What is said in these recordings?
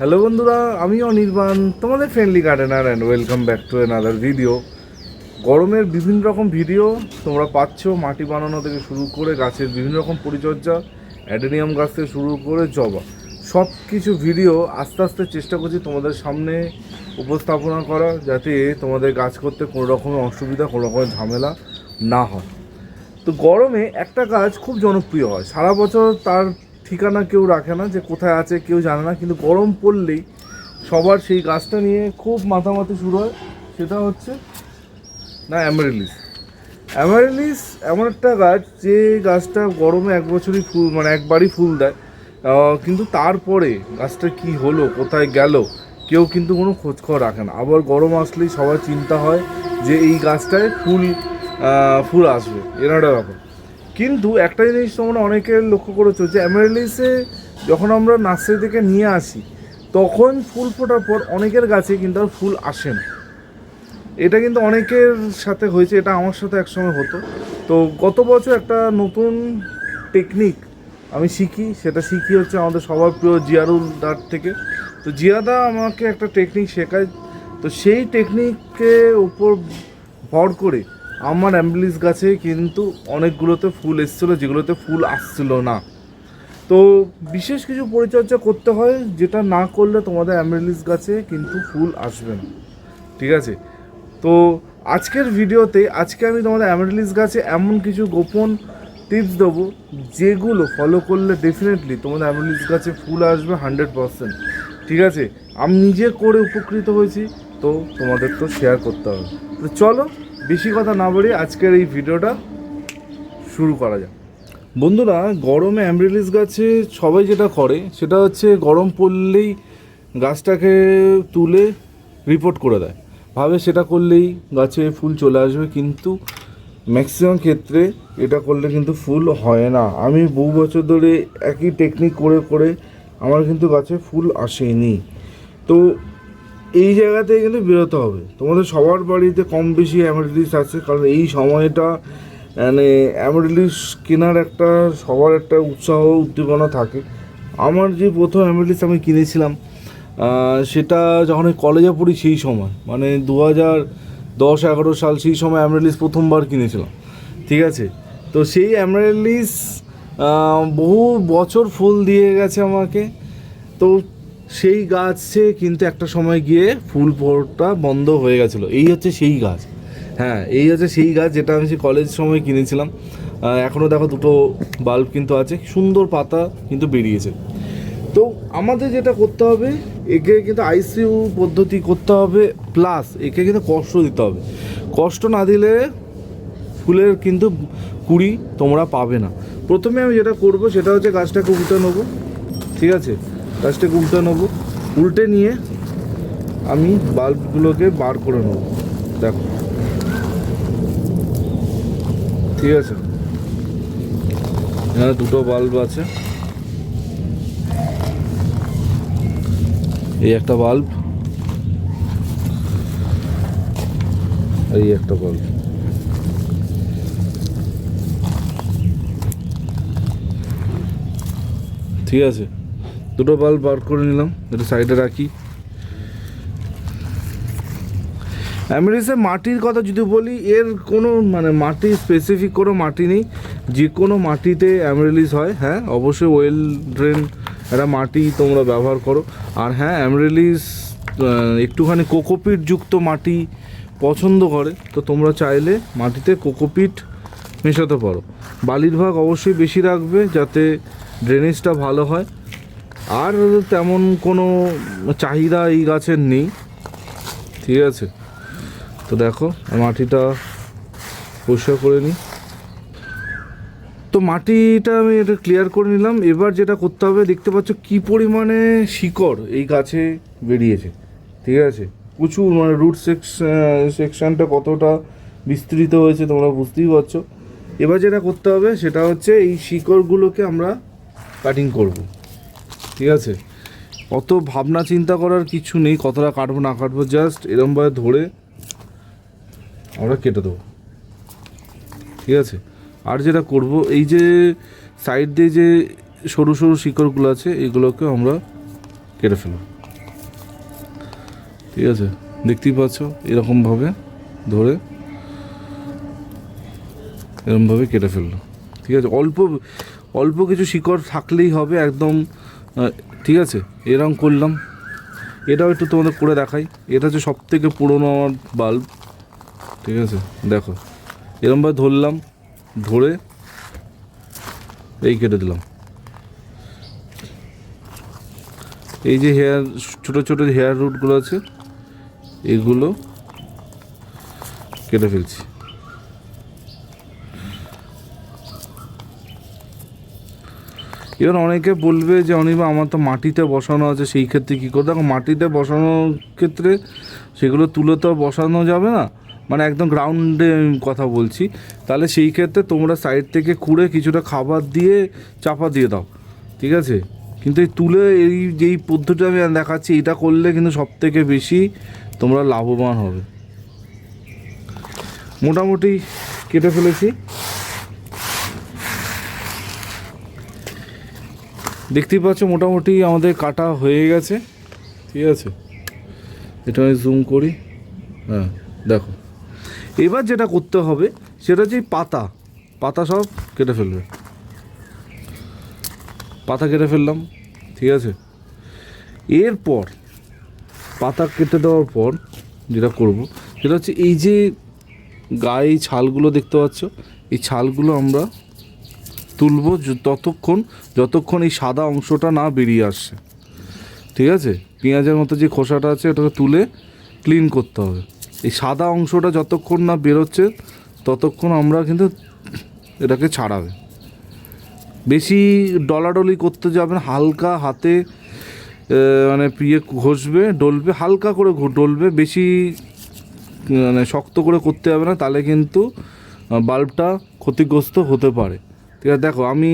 Hello বন্ধুরা, আমি অনির্বাণ, তোমাদের friendly gardener and welcome back to another video. গরমের বিভিন্ন রকম ভিডিও তোমরা পাচ্ছ, মাটি বানানো থেকে শুরু করে গাছের বিভিন্ন রকম পরিচর্যা, অ্যাডেনিয়াম গাছ থেকে শুরু করে জবা, সব কিছু ভিডিও আস্তে আস্তে চেষ্টা করছি তোমাদের সামনে উপস্থাপনা করা, যাতে তোমাদের গাছ করতে কোনো রকমের অসুবিধা, কোনো রকমের ঝামেলা না হয়। তো গরমে একটা গাছ খুব জনপ্রিয় হয়, সারা বছর তার ঠিকানা কেউ রাখে না, যে কোথায় আছে কেউ জানে না, কিন্তু গরম পড়লেই সবার সেই গাছটা নিয়ে খুব মাতামাতি শুরু হয়। সেটা হচ্ছে না অ্যামারেলিস। অ্যামারেলিস এমন একটা গাছ যে গাছটা গরমে এক বছরই ফুল, মানে একবারই ফুল দেয়, কিন্তু তারপরে গাছটা কি হলো, কোথায় গেল, কেউ কিন্তু কোনো খোঁজখবর রাখে না। আবার গরম আসলেই সবার চিন্তা হয় যে এই গাছটায় ফুল আসবে, এরকম একটা ব্যাপার। কিন্তু একটা জিনিস তোমরা অনেকের লক্ষ্য করেছো যে অ্যামারেলিসে যখন আমরা নার্সারি থেকে নিয়ে আসি, তখন ফুল ফোটার পর অনেকের গাছে কিন্তু আর ফুল আসে না। এটা কিন্তু অনেকের সাথে হয়েছে, এটা আমার সাথে একসময় হতো। তো গত বছর একটা নতুন টেকনিক আমি সেটা শিখি হচ্ছে আমাদের সবার প্রিয় জিয়ারুল দার থেকে। তো জিয়াদা আমাকে একটা টেকনিক শেখায়, তো সেই টেকনিকের উপর ভর করে আমার অ্যাম্বুলেন্স গাছে কিন্তু অনেকগুলোতে ফুল এসেছিলো, যেগুলোতে ফুল আসছিল না। তো বিশেষ কিছু পরিচর্যা করতে হয়, যেটা না করলে তোমাদের অ্যাম্বুলেন্স গাছে কিন্তু ফুল আসবে না। ঠিক আছে? তো আজকের ভিডিওতে আমি তোমাদের অ্যামারেলিস গাছে এমন কিছু গোপন টিপস দেবো, যেগুলো ফলো করলে ডেফিনেটলি তোমাদের অ্যামারেলিস গাছে ফুল আসবে 100%। ঠিক আছে? আমি নিজে করে উপকৃত হয়েছি, তো তোমাদের তো শেয়ার করতে হবে। তো চলো বেশি কথা না বাড়িয়ে আজকের এই ভিডিওটা শুরু করা যাক। বন্ধুরা, গরমে অ্যামারেলিস গাছে সবাই যেটা করে সেটা হচ্ছে গরম পড়লেই গাছটাকে তুলে রিপোর্ট করে দেয়, ভাবে সেটা করলেই গাছে ফুল চলে আসবে, কিন্তু ম্যাক্সিমাম ক্ষেত্রে এটা করলে কিন্তু ফুল হয় না। আমি বহু বছর ধরে একই টেকনিক করে করে আমার কিন্তু গাছে ফুল আসেনি। তো এই জায়গা থেকে কিন্তু বেরোতে হবে। তোমাদের সবার বাড়িতে কম বেশি অ্যামারেলিস আছে, কারণ এই সময়টা মানে অ্যামারেলিস কেনার একটা সবার একটা উৎসাহ উদ্দীপনা থাকে। আমার যে প্রথম অ্যামারেলিস আমি কিনেছিলাম, সেটা যখন আমি কলেজে পড়ি সেই সময়, মানে 2010-11 সাল, সেই সময় অ্যামারেলিস প্রথমবার কিনেছিলাম। ঠিক আছে? তো সেই অ্যামারেলিস বহু বছর ফুল দিয়ে গেছে আমাকে। তো সেই গাছে কিন্তু একটা সময় গিয়ে ফুল ফোটা বন্ধ হয়ে গেছিলো। এই হচ্ছে সেই গাছ, হ্যাঁ এই হচ্ছে সেই গাছ যেটা আমি সেই কলেজ সময় কিনেছিলাম। এখনও দেখো দুটো বাল্ব কিন্তু আছে, সুন্দর পাতা কিন্তু বেরিয়েছে। তো আমাদের যেটা করতে হবে, একে কিন্তু আইসিইউ পদ্ধতি করতে হবে, প্লাস একে কিন্তু কষ্ট দিতে হবে। কষ্ট না দিলে ফুলের কিন্তু কুড়ি তোমরা পাবে না। প্রথমে আমি যেটা করব সেটা হচ্ছে গাছটাকে উল্টে নেবো। ঠিক আছে? গাছটাকে উল্টে নেবো, উল্টে নিয়ে আমি বাল্বগুলোকে বার করে নেবো। দেখো, ঠিক আছে, এখানে দুটো বাল্ব আছে, এই একটা বাল্ব, এই একটা বাল্ব। ঠিক আছে, দুটো বাল্ব বার করে নিলাম, এটা সাইডে রাখি। অ্যামেরিসের মাটির কথা যদি বলি, এর কোনো মানে মাটি স্পেসিফিক কোনো মাটি নেই, যে কোনো মাটিতে অ্যামারেলিস হয়। হ্যাঁ, অবশ্যই ওয়েল ড্রেন একটা মাটি তোমরা ব্যবহার করো। আর হ্যাঁ, অ্যামারেলিস একটুখানি কোকোপিট যুক্ত মাটি পছন্দ করে, তো তোমরা চাইলে মাটিতে কোকোপিট মেশাতে পারো। বালির ভাগ অবশ্যই বেশি রাখবে, যাতে ড্রেনেজটা ভালো হয়। আর তেমন কোনো চাহিদা এই গাছের নেই। ঠিক আছে? তো দেখো, মাটিটা পরিষ্কার করে নিই। তো মাটিটা আমি এটা ক্লিয়ার করে নিলাম। এবার যেটা করতে হবে, দেখতে পাচ্ছ কী পরিমাণে শিকড় এই গাছে বেরিয়েছে। ঠিক আছে? প্রচুর, মানে রুট সেকশনটা কতটা বিস্তৃত হয়েছে তোমরা বুঝতেই পারছো। এবার যেটা করতে হবে সেটা হচ্ছে এই শিকড়গুলোকে আমরা কাটিং করব। ঠিক আছে? অত ভাবনা চিন্তা করার কিছু নেই, কতটা কাটবো না কাটবো, জাস্ট এরমভাবে ধরে আমরা কেটে দেবো। ঠিক আছে? আর যেটা করব, এই যে সাইড দিয়ে যে সরু সরু শিকড়গুলো আছে, এগুলোকে আমরা কেটে ফেলব। ঠিক আছে, দেখতেই পাচ্ছ এরকমভাবে ধরে এরকমভাবে কেটে ফেললো। ঠিক আছে, অল্প অল্প কিছু শিকড় থাকলেই হবে একদম। ঠিক আছে, এরকম করলাম। এটাও একটু তোমাদের করে দেখাই। এটা হচ্ছে সব থেকে পুরোনো আমার বাল্ব। ঠিক আছে, দেখো এরকমভাবে ধরলাম, ধরে এই কেটে দিলাম। এই যে হেয়ার ছোটো ছোটো হেয়ার রুটগুলো আছে এগুলো কেটে ফেলছি। এবার অনেকে বলবে যে অনিবা আমার তো মাটিতে বসানো আছে, সেই ক্ষেত্রে কী করে? দেখো মাটিতে বসানোর ক্ষেত্রে সেগুলো তুলে তো বসানো যাবে না, মানে একদম গ্রাউন্ডে কথা বলছি। তাহলে সেই ক্ষেত্রে তোমরা সাইড থেকে কুড়ে কিছুটা খাবার দিয়ে চাপা দিয়ে দাও। ঠিক আছে, কিন্তু এই তুলে এই যেই পদ্ধতি আমি দেখাচ্ছি এটা করলে কিন্তু সব থেকে বেশি তোমরা লাভবান হবে। মোটামুটি কেটে ফেলেছি, দেখতেই পাচ্ছ মোটামুটি আমাদের কাটা হয়ে গেছে। ঠিক আছে, এটা আমি জুম করি। হ্যাঁ দেখো, এবার যেটা করতে হবে সেটা হচ্ছে পাতা পাতা সব কেটে ফেলবে। পাতা কেটে ফেললাম। ঠিক আছে, এরপর পাতা কেটে দেওয়ার পর যেটা করব সেটা হচ্ছে এই যে গায়ে ছালগুলো দেখতে পাচ্ছ, এই ছালগুলো আমরা তুলব যতক্ষণ এই সাদা অংশটা না বেরিয়ে আসছে। ঠিক আছে, পেঁয়াজের মতো যে খোসাটা আছে ওটাকে তুলে ক্লিন করতে হবে। এই সাদা অংশটা যতক্ষণ না বেরোচ্ছে ততক্ষণ আমরা কিন্তু এটাকে ছাড়াবে। বেশি ডলাডলি করতে যাবে না, হালকা হাতে মানে ঘষবে, ডলবে, হালকা করে ডলবে, বেশি মানে শক্ত করে করতে হবে না, তাহলে কিন্তু বাল্বটা ক্ষতিগ্রস্ত হতে পারে। ঠিক আছে, দেখো আমি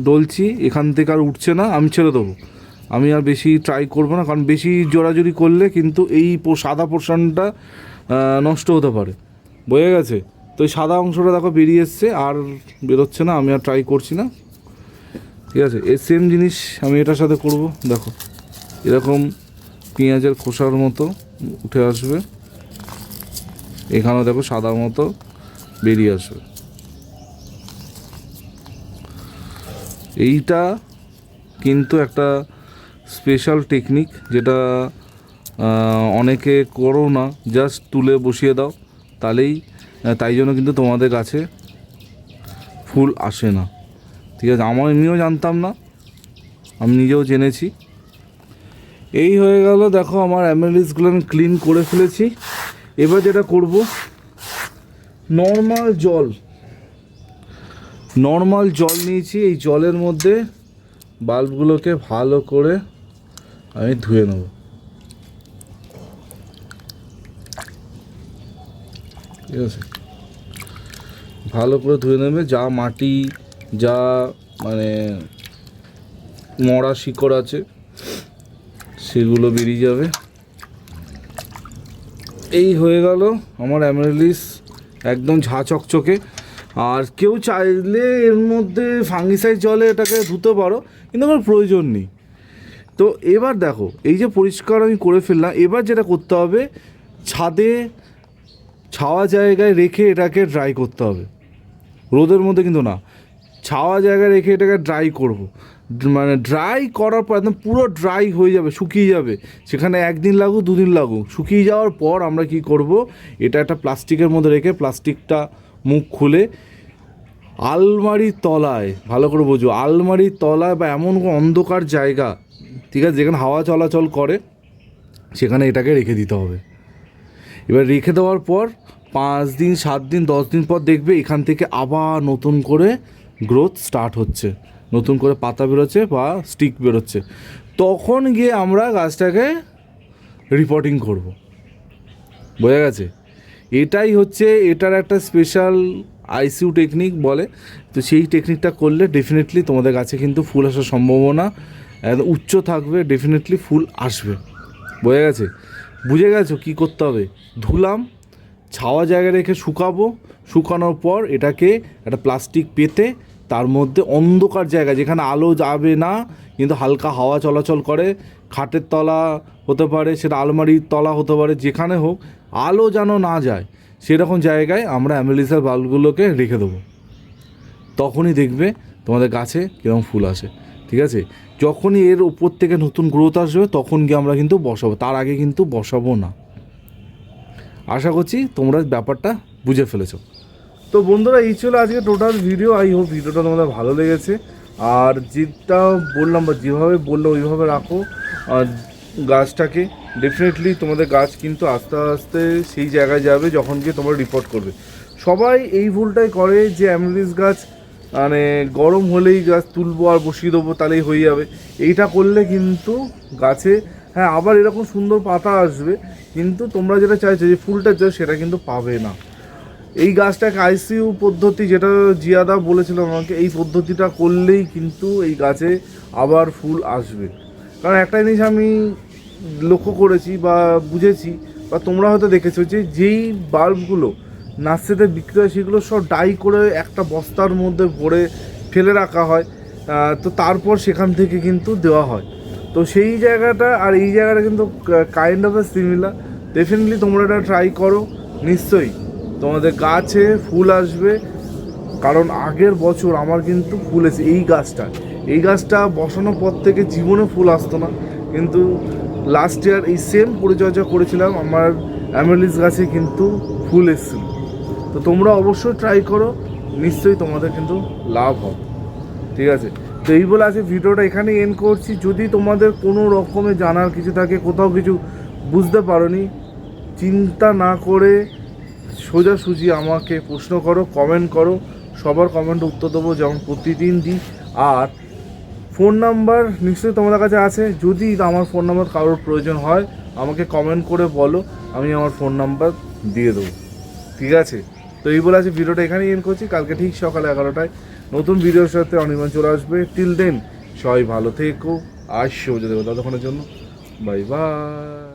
ডলছি, এখান থেকে আর উঠছে না, আমি ছেড়ে দেবো। আমি আর বেশি ট্রাই করবো না, কারণ বেশি জোরাজুরি করলে কিন্তু এই সাদা পোর্শনটা নষ্ট হতে পারে। বোঝা গেছে? তো এই সাদা অংশটা দেখো বেরিয়ে এসছে, আর বেরোচ্ছে না, আমি আর ট্রাই করছি না। ঠিক আছে, এই সেম জিনিস আমি এটার সাথে করব। দেখো এরকম পেঁয়াজের খোসার মতো উঠে আসবে, এখানেও দেখো সাদা মতো বেরিয়ে আসবে। এইটা কিন্তু একটা স্পেশাল টেকনিক, যেটা অনেকে করো না, জাস্ট তুলে বসিয়ে দাও, তাই জন্য কিন্তু তোমাদের কাছে ফুল আসে না। ঠিক আছে, আমিও জানতাম না, আমি নিজেও জেনেছি। এই হয়ে গেল, দেখো আমার অ্যামেলিসগুলো আমি ক্লিন করে ফেলেছি। এবার যেটা করব, নর্মাল জল নিয়েছি, এই জলের মধ্যে বাল্বগুলোকে ভালো করে আমি ধুয়ে নেব। ঠিক আছে, ভালো করে ধুয়ে নেবে, যা মাটি, যা মানে মরা শিকড় আছে সেগুলো বেরিয়ে যাবে। এই হয়ে গেল আমার অ্যামেরিলিস, একদম ঝাঁ চকচকে। আর কেউ চাইলে এর মধ্যে ফাঙ্গিসাইড জলে এটাকে ধুতে পারো, কিন্তু আমার প্রয়োজন নেই। তো এবার দেখো, এই যে পরিষ্কার আমি করে ফেললাম, এবার যেটা করতে হবে, ছাদে ছাওয়া জায়গায় রেখে এটাকে ড্রাই করতে হবে। রোদের মধ্যে কিন্তু না, ছাওয়া জায়গায় রেখে এটাকে ড্রাই করব। মানে ড্রাই করার পর একদম পুরো ড্রাই হয়ে যাবে, শুকিয়ে যাবে। সেখানে একদিন লাগুক, দুদিন লাগুক, শুকিয়ে যাওয়ার পর আমরা কি করব, এটা একটা প্লাস্টিকের মধ্যে রেখে, প্লাস্টিকটা মুখ খুলে আলমারির তলায়, ভালো করে বোঝো, আলমারির তলায় বা এমন কোনো অন্ধকার জায়গা, ঠিক আছে, যেখানে হাওয়া চলাচল করে, সেখানে এটাকে রেখে দিতে হবে। এবার রেখে দেওয়ার পর 5 দিন, 7 দিন, 10 দিন পর দেখবে এখান থেকে আবার নতুন করে গ্রোথ স্টার্ট হচ্ছে, নতুন করে পাতা বেরোচ্ছে বা স্টিক বেরোচ্ছে। তখন গিয়ে আমরা গাছটাকে রিপোর্টিং করব। বোঝা গেছে? এটাই হচ্ছে এটার একটা স্পেশাল আইসিইউ টেকনিক বলে। তো সেই টেকনিকটা করলে ডেফিনেটলি তোমাদের গাছে কিন্তু ফুল আসার সম্ভাবনা উচ্চ থাকবে, ডেফিনেটলি ফুল আসবে। বোঝা গেছে? বুঝে গেছো কী করতে হবে? ধুলাম, ছাওয়া জায়গায় রেখে শুকাবো, শুকানোর পর এটাকে একটা প্লাস্টিক পেতে তার মধ্যে অন্ধকার জায়গা যেখানে আলো যাবে না কিন্তু হালকা হাওয়া চলাচল করে, খাটের তলা হতে পারে, সেটা আলমারির তলা হতে পারে, যেখানে হোক আলো যেন না যায় সেরকম জায়গায় আমরা অ্যামেলিসার বাল্বগুলোকে রেখে দেবো। তখনই দেখবে তোমাদের গাছে কীরকম ফুল আসে। ঠিক আছে, যখনই এর উপর থেকে নতুন গ্রোথ আসবে তখন গিয়ে আমরা কিন্তু বসাবো, তার আগে কিন্তু বসাবো না। আশা করছি তোমরা ব্যাপারটা বুঝে ফেলেছো। তো বন্ধুরা, এই ছিল আজকে টোটাল ভিডিও। আই হোপ ভিডিওটা তোমাদের ভালো লেগেছে। আর যেটা বললাম বা যেভাবে বললো ওইভাবে রাখো আর গাছটাকে। ডেফিনেটলি তোমাদের গাছ কিন্তু আস্তে আস্তে সেই জায়গায় যাবে যখন গিয়ে তোমরা রিপোর্ট করবে। সবাই এই ভুলটাই করে যে অ্যামেলিস গাছ মানে গরম হলেই গাছ তুলবো আর বসিয়ে দেবো তাহলেই হয়ে যাবে। এইটা করলে কিন্তু গাছে হ্যাঁ আবার এরকম সুন্দর পাতা আসবে, কিন্তু তোমরা যেটা চাইছো যে ফুলটা চাও সেটা কিন্তু পাবে না। এই গাছটাকে আইসিইউ পদ্ধতি, যেটা জিয়াদা বলেছিল আমাকে, এই পদ্ধতিটা করলেই কিন্তু এই গাছে আবার ফুল আসবে। কারণ একটা জিনিস আমি লক্ষ্য করেছি বা বুঝেছি বা তোমরা হয়তো দেখেছো যে যেই বাল্বগুলো নার্সারিতে বিক্রি হয় সেগুলো সব ডাই করে একটা বস্তার মধ্যে ভরে ফেলে রাখা হয়, তো তারপর সেখান থেকে কিন্তু দেওয়া হয়। তো সেই জায়গাটা আর এই জায়গাটা কিন্তু kind of a similar. Definitely তোমরা এটা ট্রাই করো, নিশ্চয়ই তোমাদের গাছে ফুল আসবে। কারণ আগের বছর আমার কিন্তু ফুল এসে এই গাছটা বসানোর পর থেকে জীবনে ফুল আসতো না, কিন্তু লাস্ট ইয়ার এই সেম পরিচর্যা করেছিলাম, আমার অ্যামেলিস গাছে কিন্তু ফুল এসেছিল। তো তোমরা অবশ্যই ট্রাই করো, নিশ্চয়ই তোমাদের কিন্তু লাভ হবে। ঠিক আছে, তো এই বলে আছে ভিডিওটা এখানে এন্ড করছি। যদি তোমাদের কোনো রকমের জানার কিছু থাকে, কোথাও কিছু বুঝতে পারোনি, চিন্তা না করে সোজাসুজি আমাকে প্রশ্ন করো, কমেন্ট করো। সবার কমেন্টে উত্তর দেবো যেমন প্রতিদিন দিই। আর ফোন নাম্বার নিশ্চয়ই তোমাদের কাছে আছে, যদি আমার ফোন নাম্বার কারোর প্রয়োজন হয় আমাকে কমেন্ট করে বলো, আমি আমার ফোন নাম্বার দিয়ে দেবো। ঠিক আছে, তো এই বলে আছে ভিডিওটা এখানেই এন্ড করছি। কালকে ঠিক সকালে 11টায় নতুন ভিডিওর সাথে অনির্বাণ চলে আসবে। টিল দেন সবাই ভালো থেকো, আর শুভ দেবো ততক্ষণের জন্য বাই বাই।